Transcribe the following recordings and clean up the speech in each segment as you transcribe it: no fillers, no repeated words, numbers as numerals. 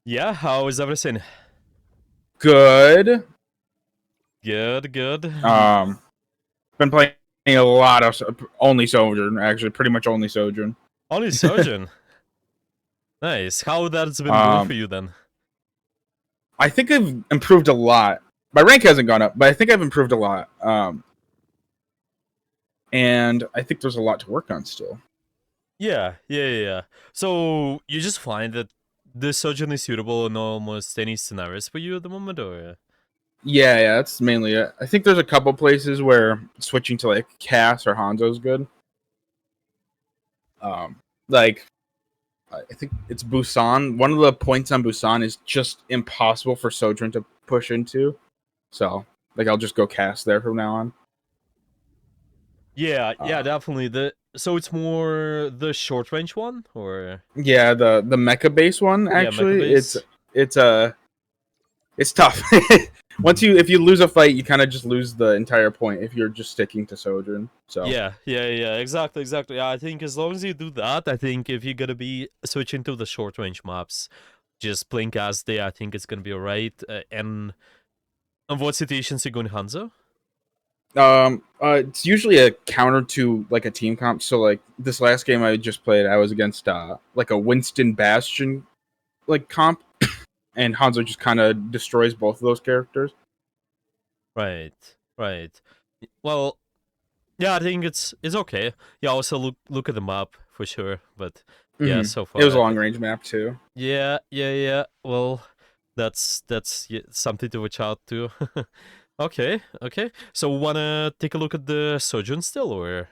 Yeah, how is everything? Good. Good, good. Um, been playing a lot of only Sojourn, actually, pretty much only Sojourn. Only Sojourn. Nice. How that's been going for Um, you then? I think I've improved a lot. My rank hasn't gone up, but I think I've improved a lot. And I think there's a lot to work on still. Yeah. So you just find that this Sojourn is suitable in almost any scenarios for you at the moment, or? Yeah, that's mainly it. I think there's a couple places where switching to like Cass or Hanzo is good. Like I think it's Busan. One of the points on Busan is just impossible for Sojourn to push into. So, like, I'll just go Cass there from now on. Yeah, Uh, definitely. So it's more the short range one, or yeah, the mecha base one yeah, mecha actually, base. it's it's tough. Once you if you lose a fight, you kind of just lose the entire point if you're just sticking to Sojourn. So, Yeah. Exactly. Yeah, I think as long as you do that, I think if you're gonna be switching to the short range maps, just playing as they, I think it's gonna be alright. And what situations you going Hanzo? it's usually a counter to like a team comp. So, like this last game I just played, I was against like a Winston Bastion like comp, and Hanzo just kind of destroys both of those characters. Right. Well, yeah, I think it's okay. Yeah, also look at the map for sure. But yeah, so It was far, a long range map too. yeah. Well, that's something to watch out to. Okay. So wanna take a look at the Sojourn still, or?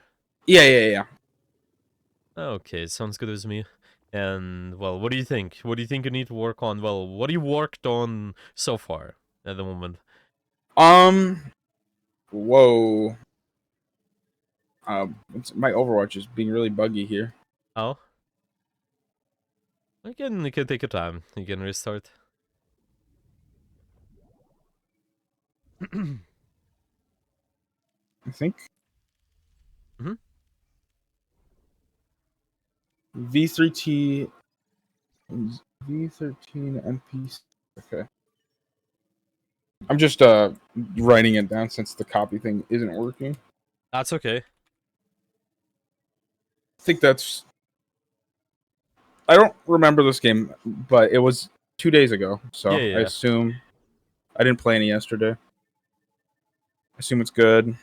Yeah. Okay, sounds good with me. And well, what do you think? What do you think you need to work on? Well, what have you worked on so far at the moment? Um. Whoa. My Overwatch is being really buggy here. Oh, you can take your time. You can restart. I think Mhm. V3T V13 MP. Okay. I'm just writing it down since the copy thing isn't working. That's okay. I think that's. I don't remember this game, but it was 2 days ago, so I Yeah. assume I didn't play any yesterday. I assume it's good.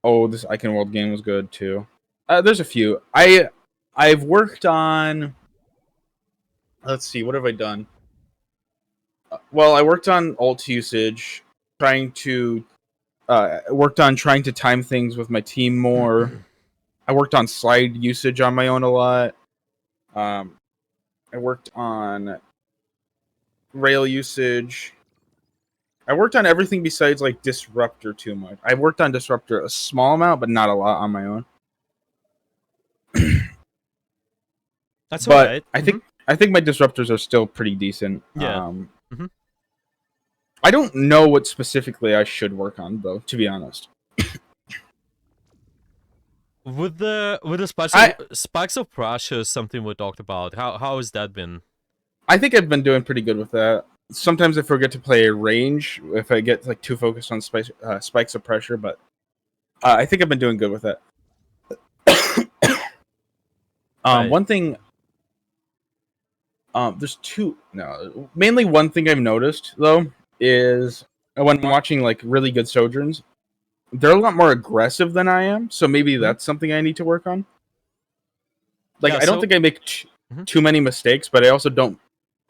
Oh, this Icon World game was good too. There's a few. I've worked on. Let's see, what have I done? Well, I worked on alt usage, trying to worked on trying to time things with my team more. I worked on slide usage on my own a lot. Um, I worked on rail usage. I worked on everything besides like disruptor too much. I worked on disruptor a small amount, but not a lot on my own. That's all But right. I think my disruptors are still pretty decent. Yeah. hmm I don't know what specifically I should work on though, to be honest. With the I spikes of pressure, something we talked about. How has that been? I think I've been doing pretty good with that. Sometimes I forget to play range if I get like too focused on spikes of pressure, but I think I've been doing good with that. Right. One thing, there's two. No, mainly one thing I've noticed though is when watching like really good Sojourns, they're a lot more aggressive than I am. So maybe Mhm. that's something I need to work on. Like Yeah. I don't So. think I make Mhm. too many mistakes, but I also don't.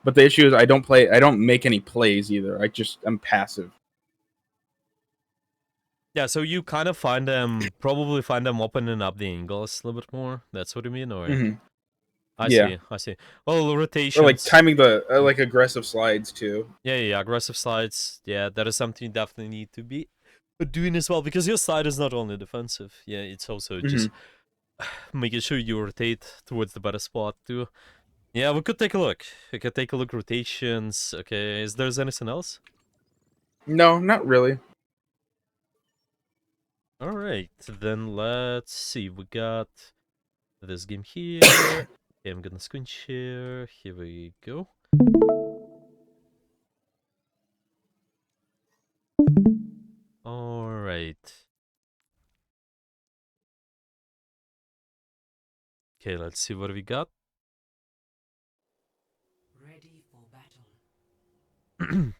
But the issue is I don't play. I don't make any plays either. I'm passive. Yeah. So you kind of probably find them opening up the angles a little bit more. That's what you mean, or? hmm I Yeah, see. Well, or like rotations. timing the like aggressive slides too. Yeah. Aggressive slides. Yeah, that is something you definitely need to be doing as well because your side is not only defensive. Yeah, it's also hmm just making sure you rotate towards the better spot too. Yeah, we could take a look. We could take a look rotations. Okay, is there anything else? No, not really. All right, then let's see. We got this game here. Okay, I'm gonna screen share. Here we go. All right. Okay, let's see what we got. Ready for battle.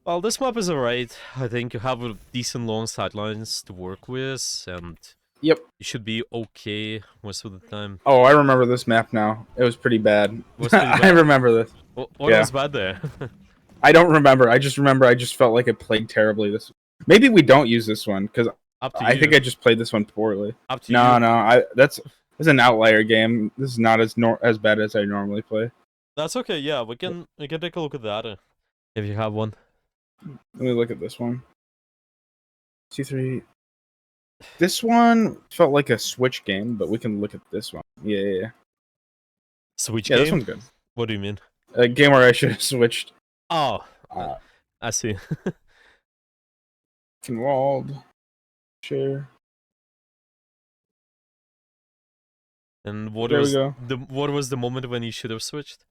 Well, this map is alright. I think you have a decent long sidelines to work with, and Yep. you should be okay most of the time. Oh, I remember this map now. It was pretty bad. Was pretty I bad? remember this. What Yeah. was bad there? I don't remember. I just remember I just felt like it played terribly. This. Maybe we don't use this one because Up to I you. think I just played this one poorly. Up to No, you. no. That's an outlier game. This is not as bad as I normally play. That's okay. Yeah, we can take a look at that if you have one. Let me look at this one. C3. This one felt like a Switch game, but we can look at this one. Yeah. Switch Yeah, game? this one's good. What do you mean? A game where I should have switched. Oh, Uh, I see. Walled. Share. And what There we was go. the moment when you should have switched?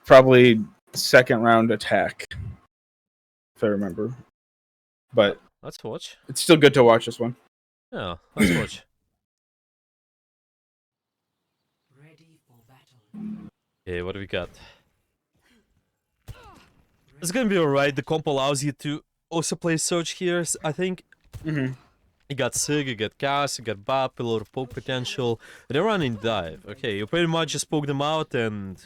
Probably second round attack, if I remember. But Let's watch. it's still good to watch this one. Yeah, let's watch. Ready for battle. Okay, what do we got? It's gonna be alright. The comp allows you to also play Surge here, I think. Mm-hmm. You got Sig, you got Gas, you got Bap, a lot of poke potential. They're running dive. Okay, you pretty much just poke them out and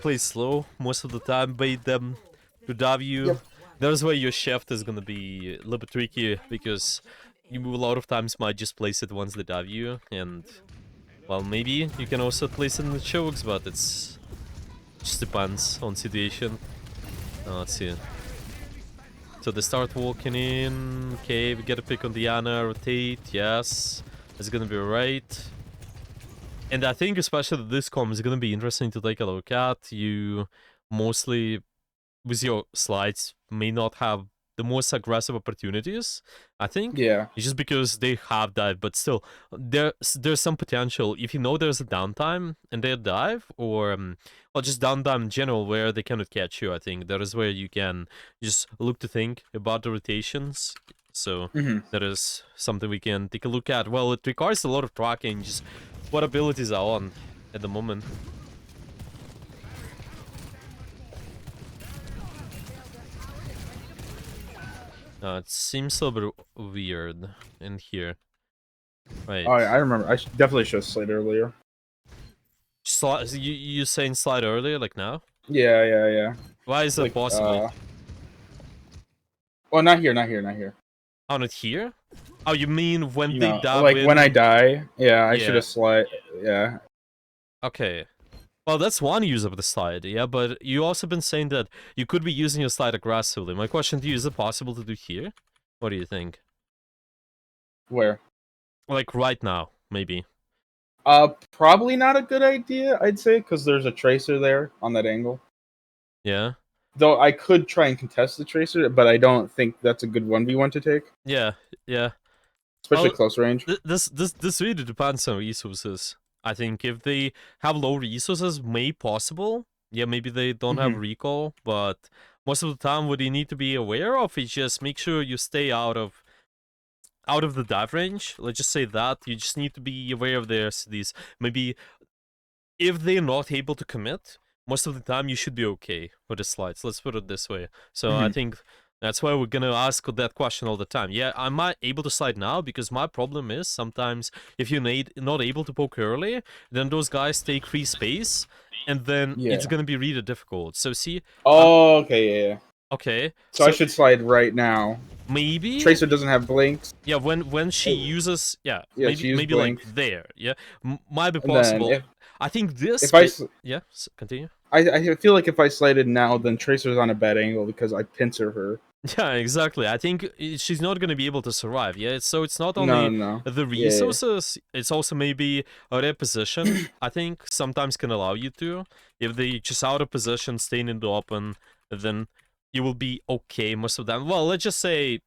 play slow most of the time, bait them to dive you. Yep. That's why your Chef is gonna be a little bit tricky because you a lot of times might just place it once they dive you, and well, maybe you can also place it in the chokes, but it's just depends on situation. Let's see. So they start walking in. Okay, we get a pick on Diana, rotate. Yes, it's gonna be alright. And I think especially this comp is gonna be interesting to take a look at. You mostly, with your slides, may not have the most aggressive opportunities, I think. Yeah. It's just because they have dive, but still, there's some potential. If you know there's a downtime and they dive, or just downtime in general where they cannot catch you, I think that is where you can just look to think about the rotations. So that is something we can take a look at. Well, it requires a lot of tracking, just what abilities are on at the moment. It seems a little bit weird in here. Right. Oh, I remember. I definitely should have slid earlier. You saying slide earlier, like now? Yeah. Why is that Like, possible? Well, not here. Oh, not here? Oh, you mean when You they know, die? like when I die. Yeah, I should Yeah. have slid. Yeah. Okay. Well, that's one use of the slide, yeah, but you also been saying that you could be using your slide aggressively. My question to you, is it possible to do here? What do you think? Where? Like right now, maybe. Probably not a good idea, I'd say, because there's a tracer there on that angle. Yeah? Though I could try and contest the tracer, but I don't think that's a good 1v1 to take, Yeah. especially Well, close range. This really depends on resources. I think if they have low resources, may possible. Yeah, maybe they don't have recall, but most of the time, what you need to be aware of is just make sure you stay out of the dive range. Let's just say that you just need to be aware of their cities. Maybe if they're not able to commit, most of the time you should be okay with the slides. Let's put it this way. So I think that's why we're gonna ask that question all the time. Yeah, am I able to slide now? Because my problem is sometimes if you're not able to poke early, then those guys take free space, and then it's gonna be really difficult. So see. Oh, okay, yeah. Okay. So I should slide right now. Maybe Tracer doesn't have blinks. Yeah, when she uses, she maybe used like blinks. there, yeah, might be And then possible. I think this. if I continue. I feel like if I slided now, then Tracer's on a bad angle because I pincer her. Yeah, exactly. I think she's not gonna be able to survive. Yeah, so it's not only No. the resources; it's also maybe a reposition. I think sometimes can allow you to. If they just out of position, staying in the open, then you will be okay most of them. Well, let's just say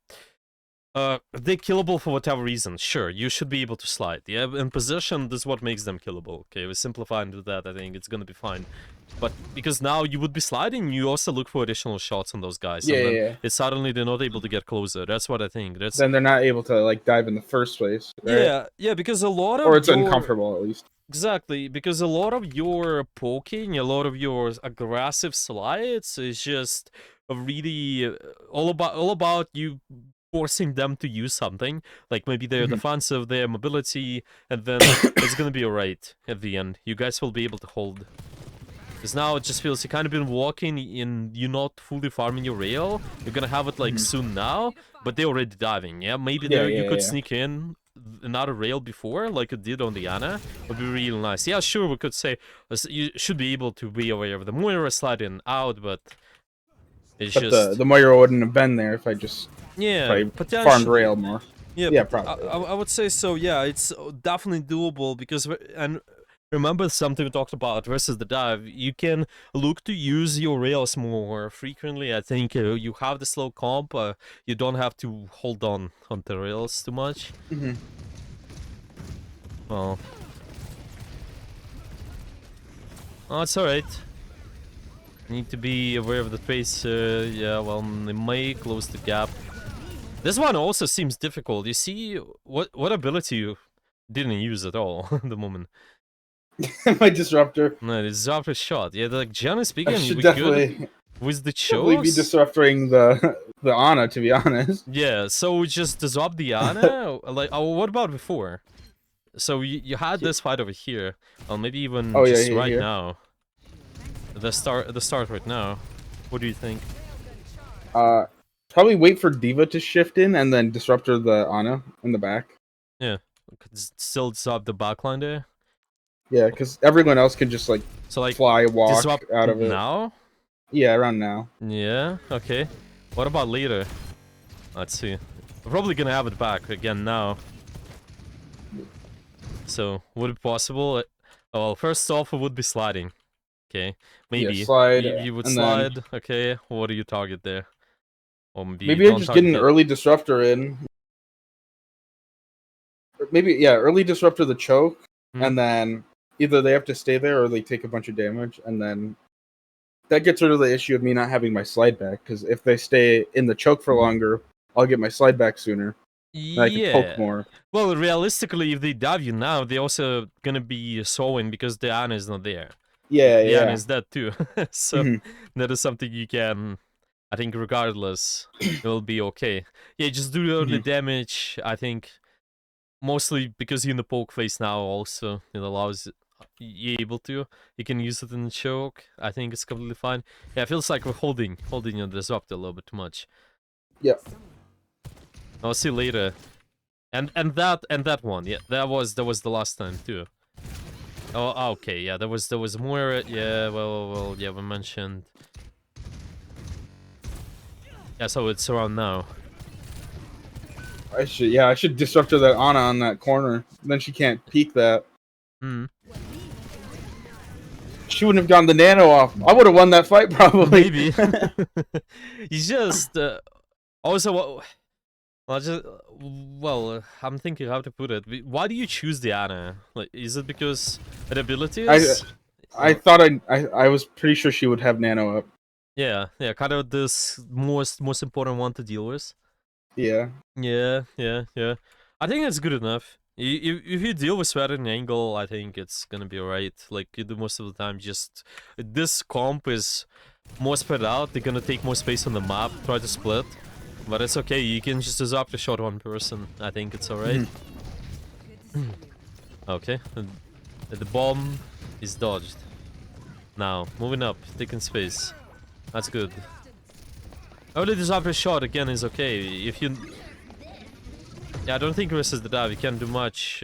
They're killable for whatever reason. Sure, you should be able to slide. Yeah, in position, this is what makes them killable. Okay, we simplify into that. I think it's gonna be fine. But because now you would be sliding, you also look for additional shots on those guys, Yeah, and then yeah. it's suddenly they're not able to get closer. That's what I think. That's Then they're not able to like dive in the first place, right? yeah, because a lot of Or it's your uncomfortable at least. exactly because a lot of your poking, a lot of your aggressive slides is just a really all about you forcing them to use something like maybe their Mhm. defensive, their mobility, and then it's gonna be alright at the end. You guys will be able to hold. Because now it just feels you kind of been walking in, you're not fully farming your rail. You're gonna have it like Mhm. soon now, but they're already diving. Yeah, maybe Yeah, there you yeah, could yeah. sneak in another rail before, like it did on the Ana. Would be really nice. Yeah, sure, we could say you should be able to be aware of the Moira sliding out, but it's But just the Moira wouldn't have been there if I just yeah, farmed potentially. rail more. Yeah, Yeah, but probably. I would say so. Yeah, it's definitely doable because and remember something we talked about versus the dive. You can look to use your rails more frequently. I think you have the slow comp. You don't have to hold on the rails too much. Mhm. Well, oh, it's all right. Need to be aware of the trace. Yeah, well, they may close the gap. This one also seems difficult. You see, what ability you didn't use at all at the moment. My disruptor. No, it's after shot. Yeah, like generally I speaking, should we good definitely with the be chokes. disrupting the Ana, to be honest. Yeah, so we just dissolve the Ana. Like, oh, what about before? So you had this fight over here. Well, maybe even Oh yeah, just right here. now. The start right now. What do you think? Probably wait for Diva to shift in and then disruptor the Ana in the back. Yeah, could still dissolve the backline there. Yeah, because everyone else can just like So like fly, walk disrupt out of it. now. Yeah, around now. Yeah. Okay. What about later? Let's see. We're probably gonna have it back again now. So, would it possible? Well, first off, it would be sliding. Okay, maybe. Yeah, slide, You would and then slide. Okay, what do you target there? Or maybe you maybe I don't just get target an it. early disruptor in. Or maybe yeah, early disruptor the choke, Hmm. and then either they have to stay there or they take a bunch of damage, and then that gets rid of the issue of me not having my slide back. Because if they stay in the choke for longer, I'll get my slide back sooner. And I can poke Yeah. more. Well, realistically, if they dive you now, they're also gonna be sowing because the Ana is not there. Yeah, The Ana yeah. is dead too. So, Mhm. that is something you can. I think regardless, it will be okay. Yeah, just do the early Mhm. damage. I think mostly because you're in the poke phase now also it allows you able to you can use it in the choke. I think it's completely fine. Yeah, it feels like we're holding your disrupt a little bit too much. Yep. I'll see later. And that one, yeah, that was the last time too. Oh, okay, yeah, there was more. Yeah, well, yeah, we mentioned. Yeah, so it's around now. I should disruptor that Ana on that corner. Then she can't peek that. Hmm. She wouldn't have gotten the nano off. I would have won that fight probably. Maybe. He's just also I'm thinking how to put it. Why do you choose the Ana? Like, is it because the abilities? I thought I was pretty sure she would have nano up. Yeah, kind of this most important one to deal with. Yeah. Yeah. I think it's good enough. If you deal with sweat and angle, I think it's gonna be alright. Like you do most of the time. Just this comp is more spread out. They're gonna take more space on the map. Try to split, but it's okay. You can just disrupt a shot one person. I think it's alright. Okay, the bomb is dodged. Now moving up, taking space. That's good. Only disrupt a shot again is okay. If you yeah, I don't think versus the dive you can't do much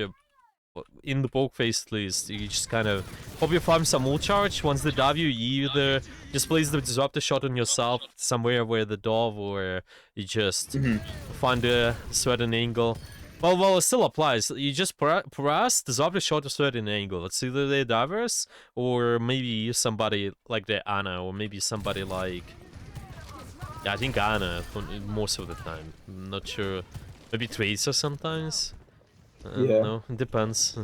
in the poke phase at least. You just kind of hope you farm some ult charge. Once they dive you, you either just place the disruptor shot on yourself somewhere where the dove, or you just find a certain angle. Well, it still applies. You just press disruptor shot to certain angle. It's either the divers or maybe somebody like the Ana, or maybe somebody like yeah, I think Ana most of the time. I'm not sure. Maybe Tracer sometimes. I don't Yeah. know. It depends.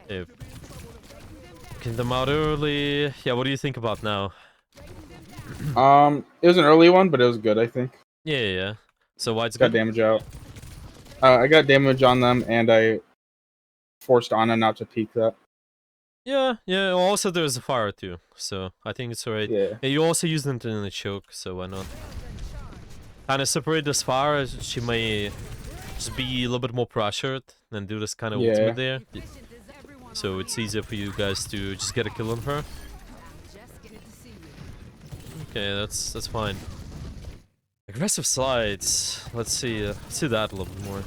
Yeah. Kill them out early. Yeah. What do you think about now? It was an early one, but it was good. I think Yeah. Yeah. Yeah. So why it's got good? damage out. I got damage on them, and I forced Ana not to peek that. Yeah. Yeah. Also, there's a fire too. So I think it's alright. Yeah. Yeah, you also use them in the choke. So why not? Kind of separate this fire. She may just be a little bit more pressured and do this kind of Yeah. ultimate there. So it's easier for you guys to just get a kill on her. Okay, that's fine. Aggressive slides. Let's see that a little bit more.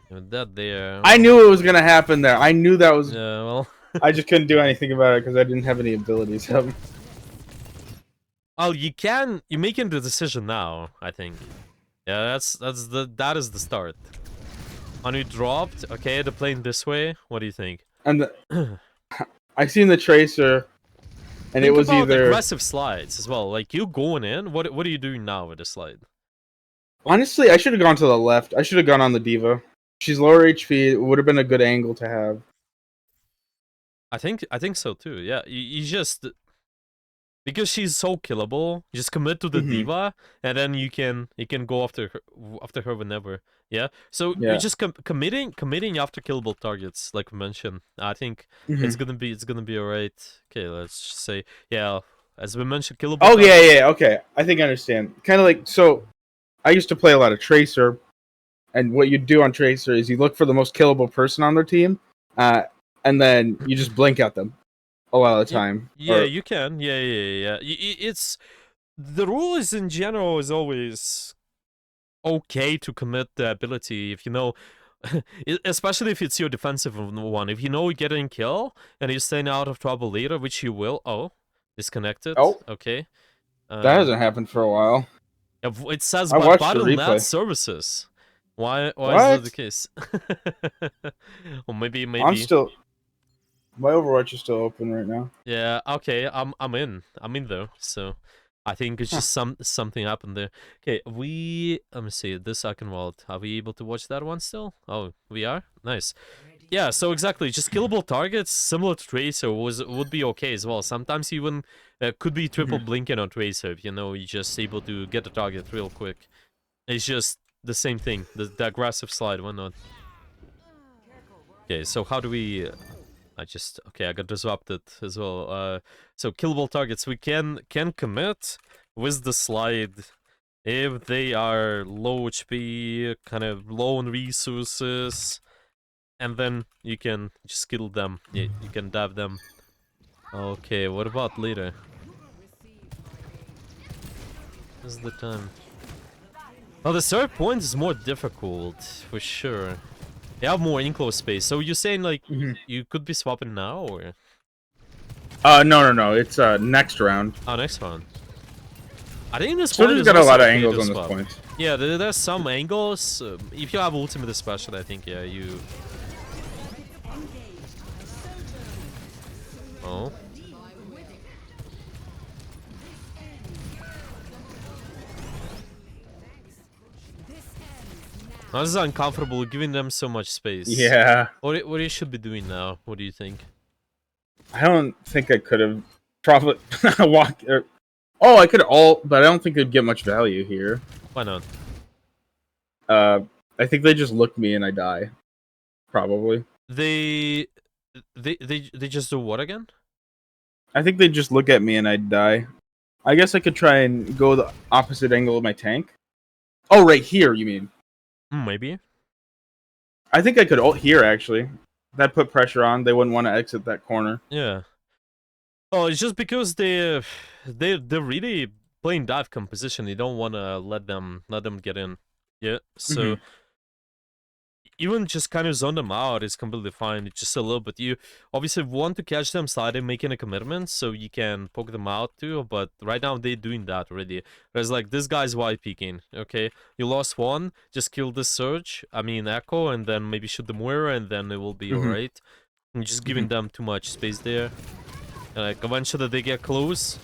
With that there. I knew it was gonna happen there. I knew that was. Yeah, well. I just couldn't do anything about it because I didn't have any abilities. Well, you're making the decision now, I think. Yeah, that is the start. Anu dropped. Okay, they're playing this way. What do you think? And I seen the tracer, and Think it was about either. aggressive slides as well. Like you going in. What are you doing now with the slide? Honestly, I should have gone to the left. I should have gone on the diva. She's lower HP. It would have been a good angle to have. I think so too. Yeah, you just because she's so killable, just commit to the Mhm. diva, and then you can go after her whenever. Yeah. So Yeah. you're just committing after killable targets, like we mentioned. I think it's gonna be alright. Okay, let's just say as we mentioned, killable. Oh targets. yeah. Okay, I think I understand. Kind of like so. I used to play a lot of tracer, and what you do on tracer is you look for the most killable person on their team, and then you just blink at them a lot of the time. Yeah, Or- you can. Yeah. It's the rule is in general is always okay to commit the ability if you know, especially if it's your defensive one. If you know you're getting kill and you're staying out of trouble later, which you will. Oh, disconnected. Oh. Okay. That hasn't happened for a while. It says I by watched the Battle.net replay. services. Why is What? that the case? Or maybe. I'm still. My Overwatch is still open right now. Yeah, okay, I'm in though, so I think it's just something happened there. Okay, let me see, this second world, are we able to watch that one still? Oh, we are? Nice. Yeah, so exactly, just killable targets, similar to Tracer, would be okay as well. Sometimes even could be triple blinking on Tracer, if you know, you're just able to get the target real quick. It's just the same thing, the aggressive slide, why not? Okay, so how do we... I got disrupted as well. So killable targets we can commit with the slide if they are low HP, kind of low on resources, and then you can just kill them. Yeah, you can dab them. Okay, what about later? This is the time. Well, the third point is more difficult for sure. They have more enclosed space. So you're saying like you could be swapping now or? No. It's next round. Oh, next round. I think this So point there's is got a also lot of okay angles to on this swap. point. Yeah, there's some angles. If you have ultimate especially, I think you. Oh. Now, this is uncomfortable giving them so much space. Yeah. What you should be doing now? What do you think? I don't think I could have probably walked. Oh, I could ult, but I don't think they'd get much value here. Why not? I think they just look me and I die. Probably. They just do what again? I think they just look at me and I'd die. I guess I could try and go the opposite angle of my tank. Oh, right here, you mean? Maybe. I think I could ult here, actually. That put pressure on. They wouldn't want to exit that corner. Yeah. Oh, it's just because they're really playing dive composition. You don't want to let them get in. Yeah. So even just kind of zone them out is completely fine. It's just a little bit. You obviously want to catch them sliding, making a commitment, so you can poke them out too. But right now they're doing that already. Whereas like this guy's wide peeking. Okay, you lost one, just kill the Surge. I mean Echo, and then maybe shoot the Moira, and then it will be alright. You're just giving them too much space there. Like eventually they get close.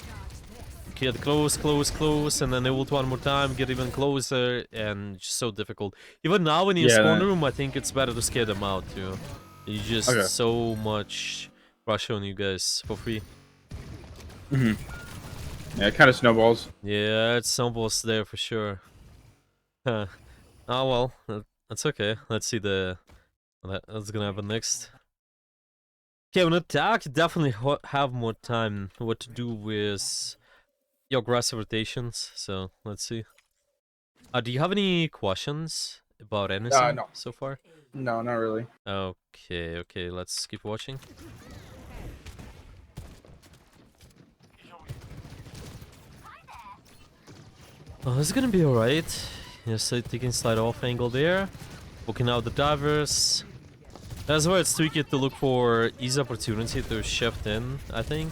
get close, close, close, and then they ult one more time, get even closer, and just so difficult. Even now when you Yeah, spawn that- room, I think it's better to scare them out too. You just Okay. so much rush on you guys for free. Yeah, it kind of snowballs. Yeah, it's snowballs there for sure. Huh. Oh well, that's okay. Let's see what's gonna happen next. Okay, on attack, you definitely have more time what to do with your aggressive rotations. So let's see. Do you have any questions about anything No. so far? No, not really. Okay, okay, let's keep watching. Oh, this is gonna be alright. Yes, taking slide off angle there. Poking out the divers. That's why it's tricky to look for easy opportunity to shift in, I think.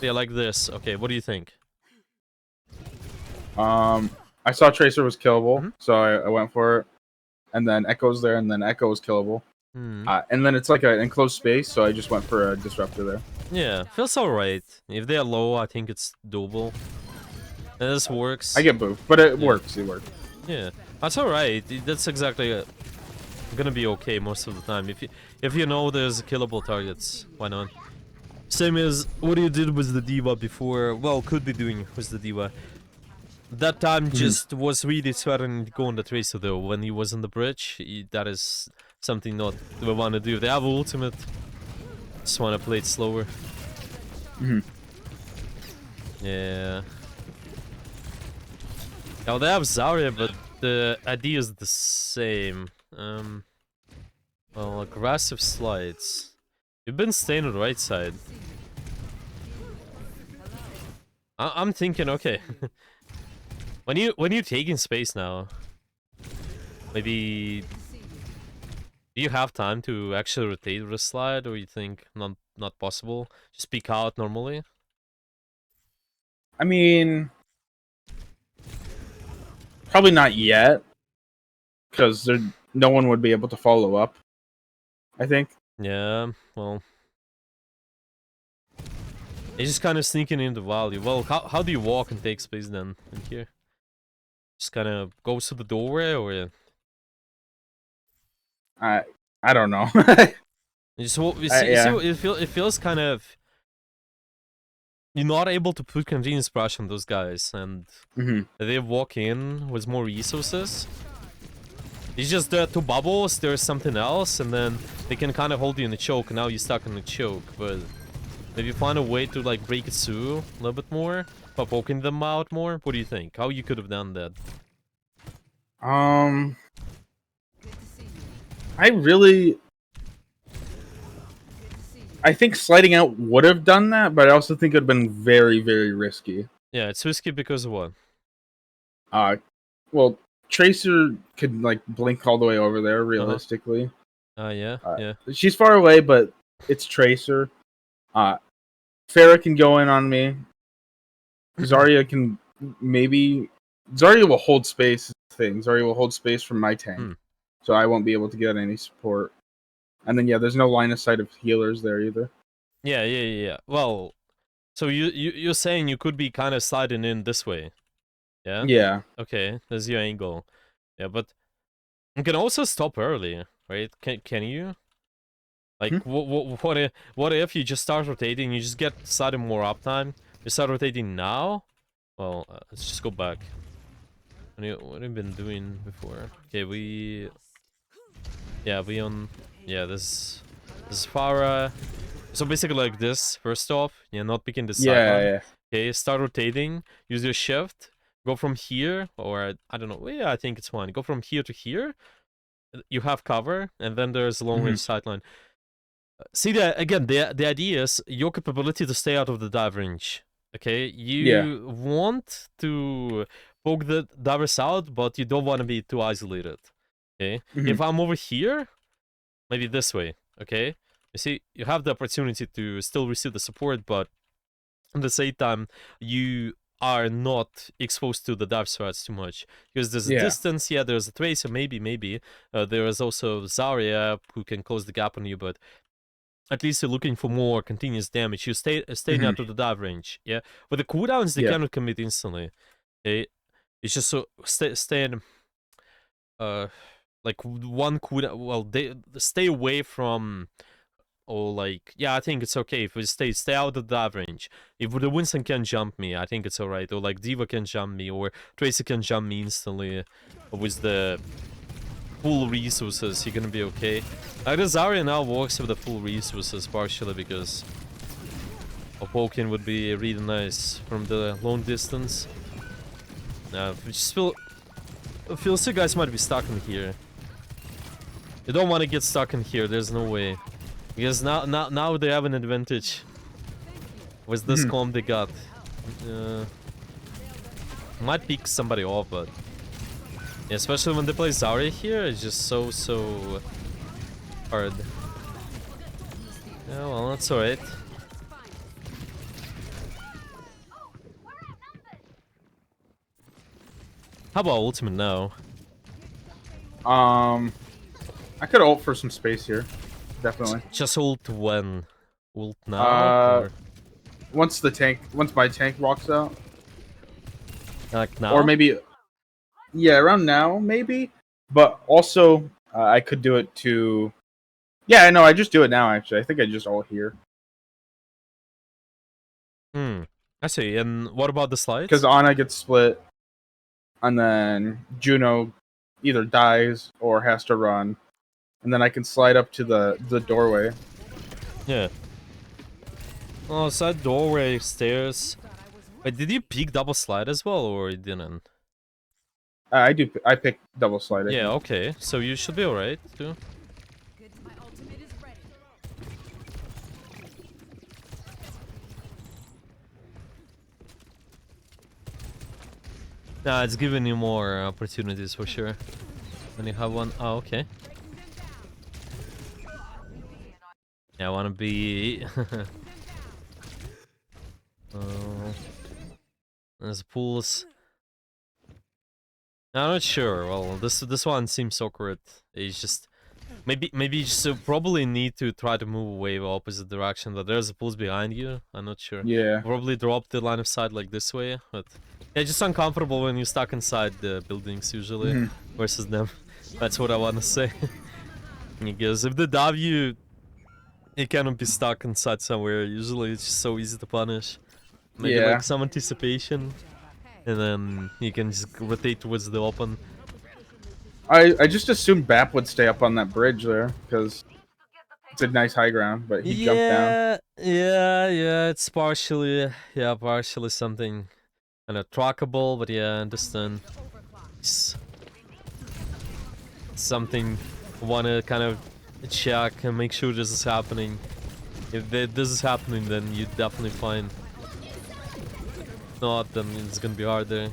Yeah, like this. Okay, what do you think? I saw Tracer was killable, Mhm. so I went for it. And then Echo's there, and then Echo was killable. Hmm. And then it's like an enclosed space, so I just went for a disruptor there. Yeah, feels alright. If they're low, I think it's doable. And this works. I get booped, but it Yeah. works. It works. Yeah, that's alright. That's exactly gonna be okay most of the time. If you know there's killable targets, why not? Same as what you did with the diva before. Well, could be doing with the diva. That time just was really threatening to go on the tracer though. When he was on the bridge, that is something not we want to do. They have ultimate. Just want to play it slower. Yeah. Now they have Zarya, but the idea is the same. Well, aggressive slides. You've been staying on the right side. I'm thinking, okay. when you're taking space now, maybe do you have time to actually rotate the slide, or you think not possible? Just peek out normally. I mean, probably not yet, because no one would be able to follow up. I think. Yeah, well. It's just kind of sneaking into value. Well, how do you walk and take space then in here? Just kind of goes to the doorway, or you I don't know. just you see Yeah. it feels kind of you're not able to put continuous pressure on those guys, and they walk in with more resources. It's just there are two bubbles, there's something else, and then they can kind of hold you in a choke. And now you're stuck in the choke, but if you find a way to like break it through a little bit more by poking them out more, what do you think? How you could have done that? I think sliding out would have done that, but I also think it would have been very, very risky. Yeah, it's risky because of what? Well, Tracer could like blink all the way over there realistically. Yeah, yeah. She's far away, but it's Tracer. Farah can go in on me. Zarya can maybe. Zarya will hold space. Zarya will hold space from my tank, so I won't be able to get any support. And then there's no line of sight of healers there either. Yeah. Well, so you're saying you could be kind of sliding in this way, yeah? Yeah. Okay, that's your angle. Yeah, but you can also stop early, right? Can you? Like, what if you just start rotating? You just get slightly more uptime. You start rotating now. Well, let's just go back. What have you been doing before? Okay, we on. Yeah, this is Farah. So basically like this, first off, not picking the sideline. Yeah. Okay, start rotating, use your shift, go from here, or I don't know, yeah, I think it's fine. Go from here to here, you have cover, and then there's a long range sideline. See, again, the idea is your capability to stay out of the dive range. Okay, you want to poke the divers out, but you don't want to be too isolated. Okay, if I'm over here, maybe this way, okay? You see, you have the opportunity to still receive the support, but at the same time, you are not exposed to the dive threats too much. Because there's a distance, there's a tracer, maybe. There is also Zarya who can close the gap on you, but at least you're looking for more continuous damage. You stay out of the dive range. Yeah, with the cooldowns, they Yeah. cannot commit instantly. Okay, it's just so stay in, like one cooldown. Well, they stay away from. Or like, yeah, I think it's okay if we stay out of the dive range. If the Winston can jump me, I think it's alright. Or like Diva can jump me, or Tracer can jump me instantly with the full resources. You're gonna be okay. Like the Zarya now works with the full resources partially because a poking would be really nice from the long distance. Now, just feels you guys might be stuck in here. You don't want to get stuck in here. There's no way. Because now they have an advantage with this comp they got. Might pick somebody off, but yeah, especially when they play Zarya here, it's just so hard. Yeah, well, that's alright. How about ultimate now? I could ult for some space here. Definitely. Just ult when? Ult now? Or Once my tank walks out. like now? Or maybe, yeah, around now, maybe. But also, I could do it to... Yeah, I know, I just do it now, actually. I think I just ult here. I see. And what about the slides? Because Ana gets split, and then Juno either dies or has to run. And then I can slide up to the doorway. Yeah. Oh, side doorway, stairs. Wait, did you peek double slide as well, or you didn't? I pick double slide. Yeah, okay. So you should be alright, too. Nah, it's giving you more opportunities for sure. When you have one. Oh, okay. Yeah, I wanna be... There's pools. I'm not sure. Well, this one seems awkward. It's just maybe you just probably need to try to move away the opposite direction. But there's pools behind you. I'm not sure. Yeah. Probably drop the line of sight like this way. But yeah, just uncomfortable when you're stuck inside the buildings usually versus them. That's what I want to say. Because if they dive you, you cannot be stuck inside somewhere. Usually it's just so easy to punish. Maybe Yeah. like some anticipation. And then you can just rotate towards the open. I just assumed Bap would stay up on that bridge there, because it's a nice high ground, but he jumped down. Yeah, it's partially something kind of trackable, but yeah, I understand. It's something want to kind of check and make sure this is happening. If this is happening, then you definitely find. If not, then it's gonna be harder.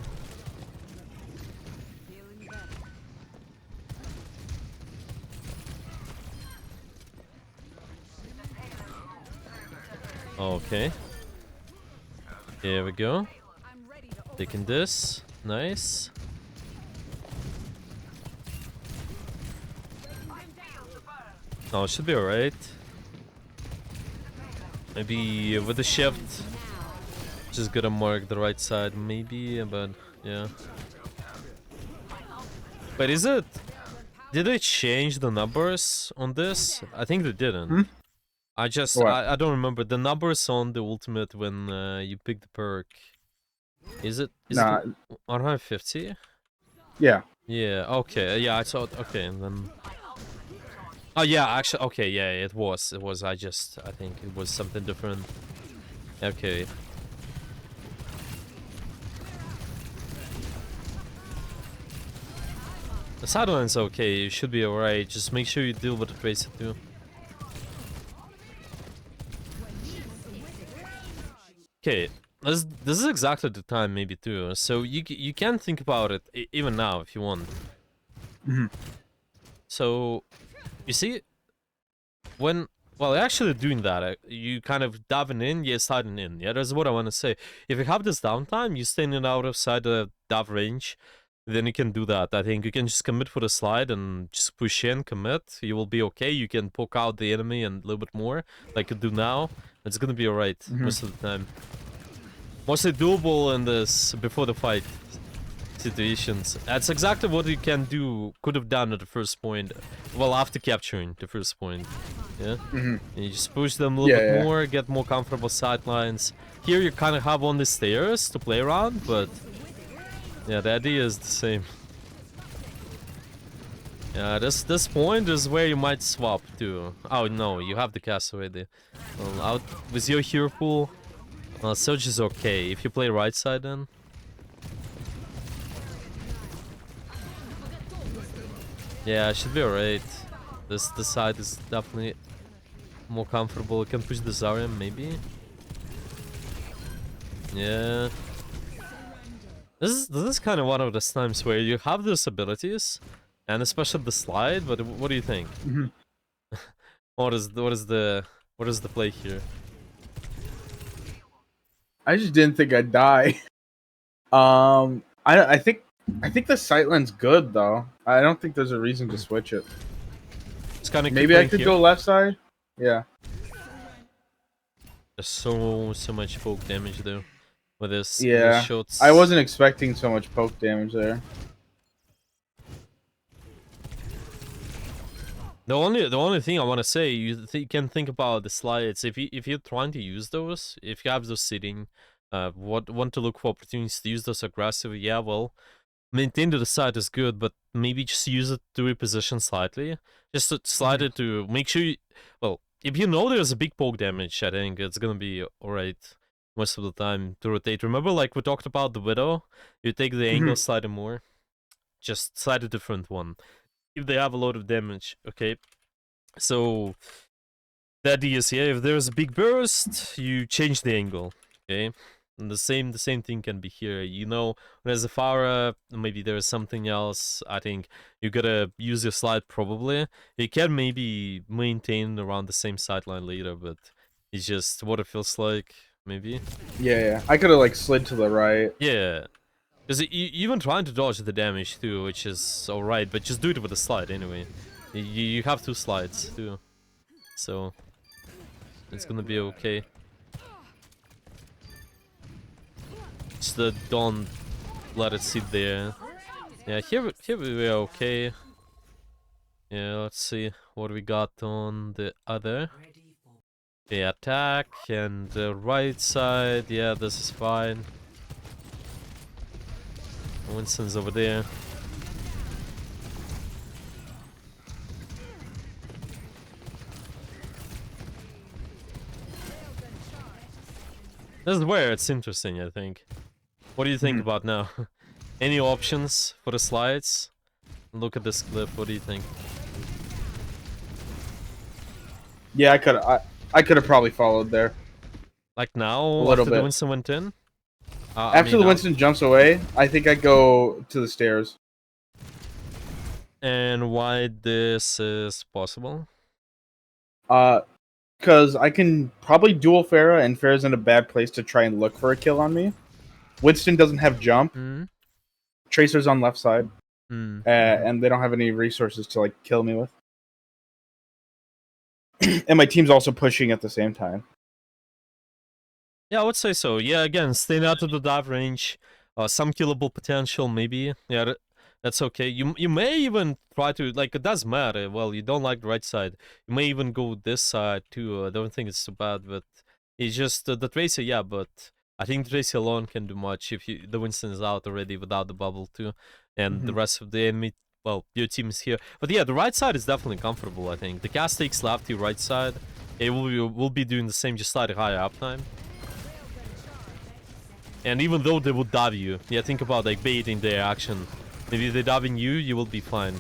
Okay. Here we go. Taking this. Nice. Oh, it should be alright. Maybe with the shift, just gotta mark the right side, maybe, but yeah. But is it? Did they change the numbers on this? I think they didn't. I don't remember the numbers on the ultimate when you pick the perk. Is it? Nah. It 150? Yeah. Yeah. Okay. Yeah, I thought. Okay, and then. Oh yeah, actually. Okay. Yeah, it was. It was. I think it was something different. Okay. The sideline's okay. You should be alright. Just make sure you deal with the tracer too. Okay, this is exactly the time maybe too. So you can think about it even now if you want. So you see, when actually doing that, you kind of diving in, yeah, sliding in. Yeah, that's what I want to say. If you have this downtime, you standing out outside the dive range, then you can do that. I think you can just commit for the slide and just push in, commit. You will be okay. You can poke out the enemy and a little bit more, like you do now. It's gonna be alright most of the time. Mostly doable in this before the fight situations. That's exactly what you can do, could have done at the first point. Well, after capturing the first point. Yeah? And you just push them a little bit more, get more comfortable sidelines. Here you kind of have on the stairs to play around, but yeah, the idea is the same. Yeah, this point is where you might swap to. Oh no, you have the cast already. Well, out with your hero pool, Surge is okay. If you play right side then. Yeah, it should be alright. This side is definitely more comfortable. You can push the Zarya maybe. Yeah. This is kind of one of those times where you have those abilities, and especially the slide. But what do you think? What is the play here? I just didn't think I'd die. I think the sightline's good though. I don't think there's a reason to switch it. It's kind of Maybe I could go left side. Yeah. There's so much poke damage though with this. Yeah. These shots. I wasn't expecting so much poke damage there. The only thing I want to say, you can think about the slides. If you're trying to use those, if you have those sitting, want to look for opportunities to use those aggressively. Yeah, well, maintain to the side is good, but maybe just use it to reposition slightly. Just to slide it to make sure you, well, if you know there's a big poke damage, I think it's gonna be alright most of the time to rotate. Remember, like we talked about the Widow, you take the angle slightly more, just slide a different one. If they have a lot of damage, okay? So the idea is here, if there's a big burst, you change the angle, okay? And the same thing can be here. You know, when there's a Pharah, maybe there's something else. I think you gotta use your slide probably. You can maybe maintain around the same sideline later, but it's just what it feels like, maybe. Yeah. I could have like slid to the right. Yeah. Because even trying to dodge the damage too, which is alright, but just do it with a slide anyway. You have 2 slides too, so it's gonna be okay. Just don't let it sit there. Yeah, here we're okay. Yeah, let's see what we got on the other. The attack and the right side. Yeah, this is fine. Winston's over there. This is where it's interesting, I think. What do you think about now? Any options for the slides? Look at this clip, what do you think? Yeah, I could have probably followed there. Like now, A little after the bit. Winston went in? After the Winston jumps away, I think I'd go to the stairs. And why this is possible? Because I can probably duel Pharah, and Pharah's in a bad place to try and look for a kill on me. Winston doesn't have jump. Tracer's on left side. And they don't have any resources to like kill me with. And my team's also pushing at the same time. Yeah, I would say so. Yeah, again, staying out of the dive range, some killable potential, maybe. Yeah, that's okay. You may even try to, like, it does matter. Well, you don't like the right side. You may even go this side too. I don't think it's too bad, but it's just the Tracer, yeah, but I think the Tracer alone can do much if the Winston is out already without the bubble too. And the rest of the enemy, well, your team is here. But yeah, the right side is definitely comfortable, I think. The cast takes left to right side. It will be doing the same, just slightly higher uptime. And even though they would dive you, yeah, think about like baiting their action. Maybe they're diving you, you will be fine.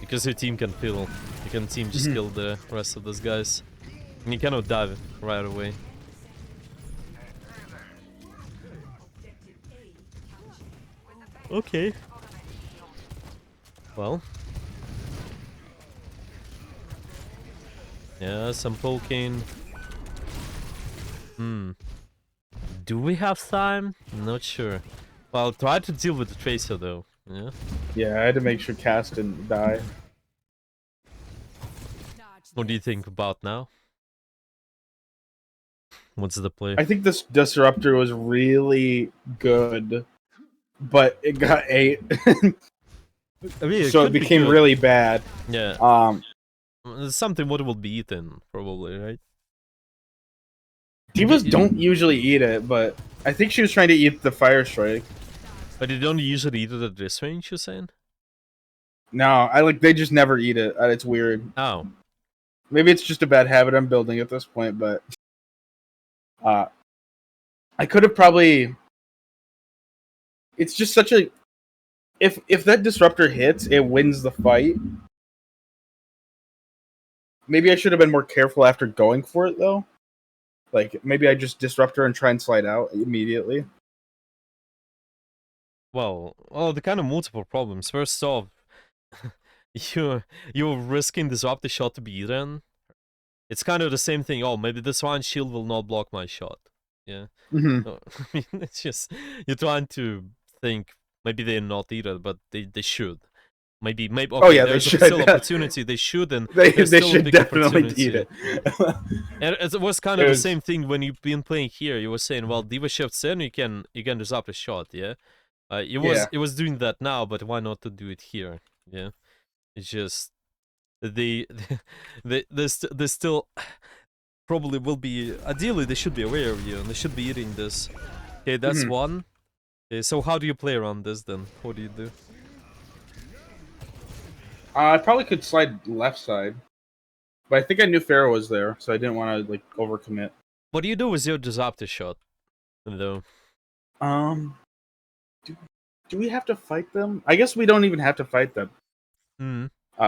Because your team can kill. You can team just kill the rest of those guys. And you cannot dive right away. Okay. Well. Yeah, some poking. Do we have time? Not sure. Well, try to deal with the Tracer though. Yeah. Yeah, I had to make sure Cass didn't die. What do you think about now? What's the play? I think this disruptor was really good, but it got 8, I mean, it so it could be became good. really bad. Yeah. Um, It's something what will be eaten, probably, right? Divas don't usually eat it, but I think she was trying to eat the Fire Strike. But they don't usually eat it at this range, you're saying? No, they just never eat it. It's weird. Oh. Maybe it's just a bad habit I'm building at this point, but I could have probably. It's just such a. If that disruptor hits, it wins the fight. Maybe I should have been more careful after going for it, though. Like, maybe I just disrupt her and try and slide out immediately. Well, the kind of multiple problems. First off, you're risking disrupt the shot to be eaten. It's kind of the same thing. Oh, maybe this one shield will not block my shot. Yeah. Mm-hmm. No, I mean, it's just you're trying to think maybe they're not eat it, but they should. Maybe okay, Oh yeah, they there's should. still opportunity. They should, and they there's still a should big definitely opportunity. eat it. And it was kind of the same thing when you've been playing here. You were saying, well, Diva shifts in, you can disrupt a shot, yeah. It was doing that now, but why not to do it here? Yeah, it's just they they still probably will be. Ideally, they should be aware of you, and they should be eating this. Okay, that's one. Okay, so how do you play around this then? What do you do? I probably could slide left side, but I think I knew Pharaoh was there, so I didn't want to overcommit. What do you do with your disruptor shot, though? Do we have to fight them? I guess we don't even have to fight them. Hmm.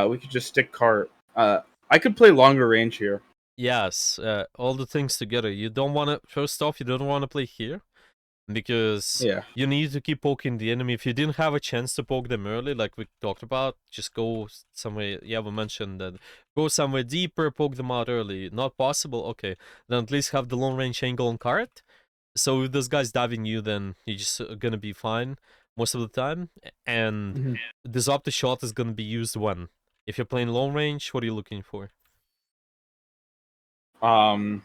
We could just stick cart. I could play longer range here. Yes, all the things together. You don't want to. First off, you don't want to play here because you need to keep poking the enemy. If you didn't have a chance to poke them early, like we talked about, just go somewhere. Yeah, we mentioned that. Go somewhere deeper, poke them out early. Not possible. Okay, then at least have the long range angle on cart. So if this guy's diving you, then you're just gonna be fine most of the time. And disrupt the shot is gonna be used when. If you're playing long range, what are you looking for? Well,